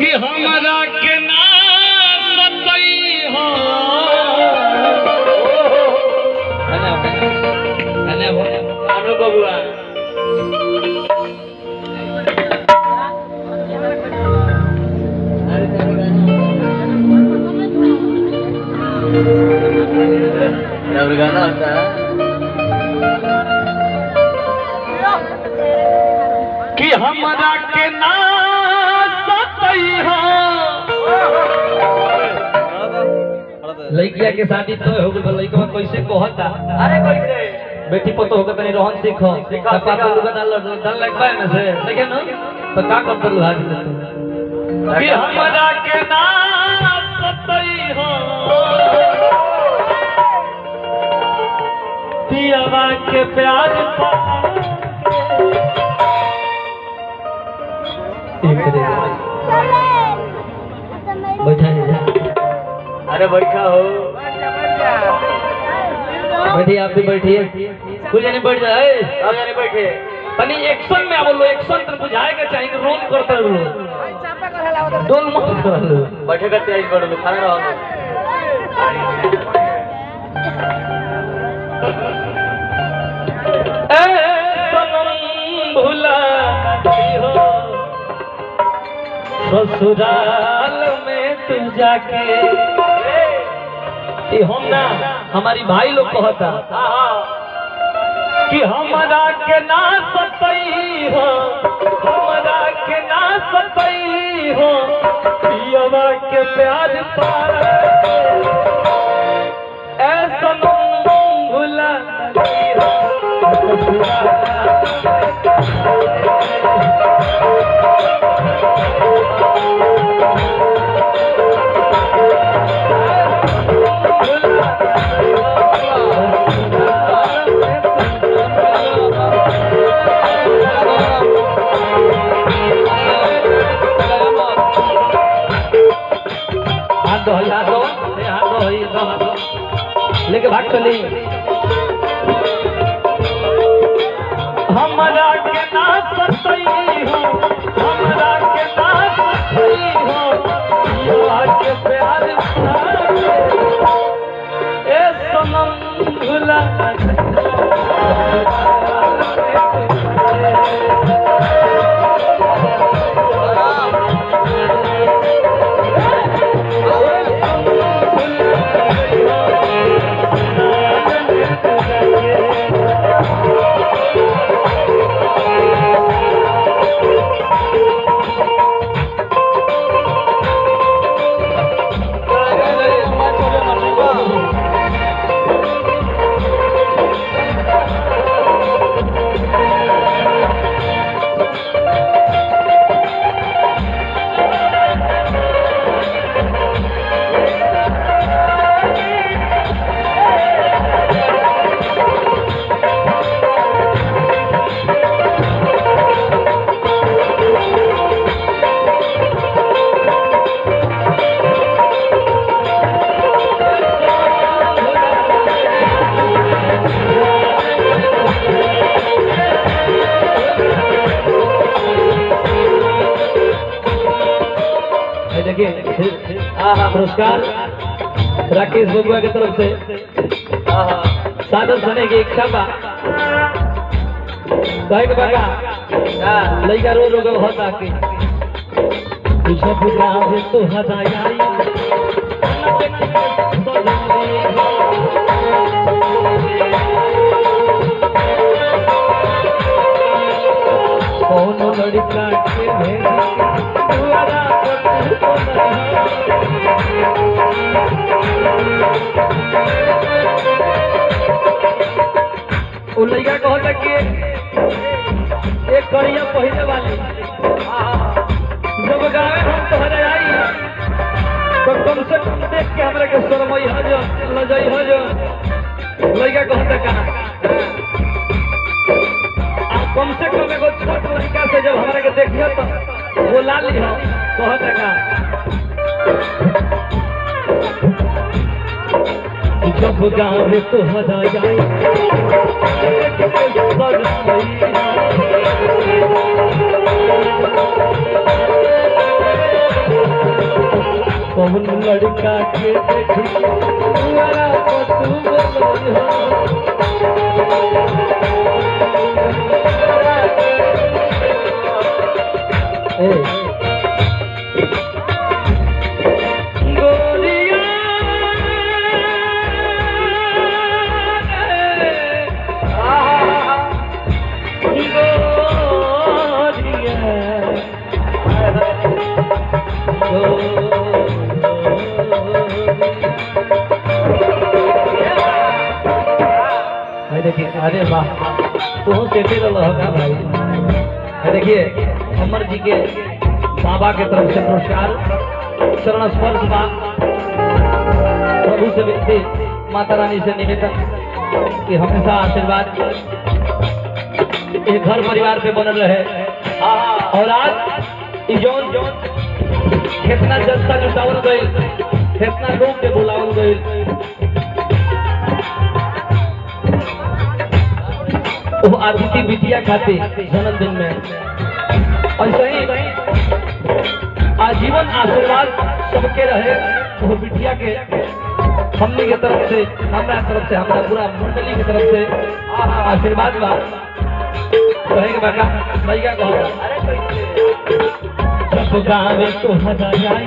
कि हमरा के ना सतई हो आनो बबुआ गाना होता है कि हमरा के ना सतई हो। लड़किया के शादी तो हो गई लड़का कैसे कहता अरे कैसे बेटी पतो होकर तनी रोहन सीखो पापा लोग डर लग पाए ना से देखे ना तो का करते लुहा के कि हमरा के ना सतई हो पियावा के प्यार बैठा अरे बैठा हो बैठिए आप भी बैठिए कुछ जाने बैठ जाए आप जाने बैठे तनी एक्शन में बोलो एक्शन तो बुझाएगा चाहिए रोल करते रहो डोल मत करो बैठे का तेज कर लो खाना रहो ए सनम भुला हो ससुराल में तू जाके हम ना हमारी भाई लोग कहता कि हमरा के ना सतई हो हमरा के ना सतई हो पियवा के प्यार पार ए सनम भुला हो लेके भाग चली हमरा के ना सतई हो हमरा के ना सतई हो पियवा के प्यार ए सनम भुला पुरस्कार राकेश बबुआ की तरफ से सादर सुने की इच्छा बा बाबा लड़का रो रो होता कि जब गाँव तो हजाई कौन लड़का के वो लड़का कहता कि एक करिया पहले वाली जब गाँव हम तोहरे आई तो कम से कम देख के हमरा के शर्मई हो जो लजई हो जो लड़का कहता कहा कम से कम एगो छोट लड़का से जब हमरा के देखियो तो बोला ली हो कहता का जब गाँव में तो हजा जाए कौन लड़का के देखी तुम्हारा तू बोलो गोरिया देखिए, अरे वाह तू सेठे होगा भाई। देखिए अमर जी के बाबा के तरफ से पुरस्कार शरण स्पर्श बा। प्रभु से विनती, माता रानी से निवेदन कि हमेशा आशीर्वाद ये घर परिवार पे बनल रहे। और आज जौन कितना जनता जुटावल गई, कितना लोग के बुलावल गई, वो आदित्य बिटिया खाते जन्मदिन में ऐसे ही आजीवन आशीर्वाद सबके रहे। वो बिटिया के हमने के तरफ से, हमारा तरफ से, हमारा पूरा मंडली की तरफ से आशीर्वाद बा। कहेंगे बाका भैया कहो जब गावे तो हजा जाए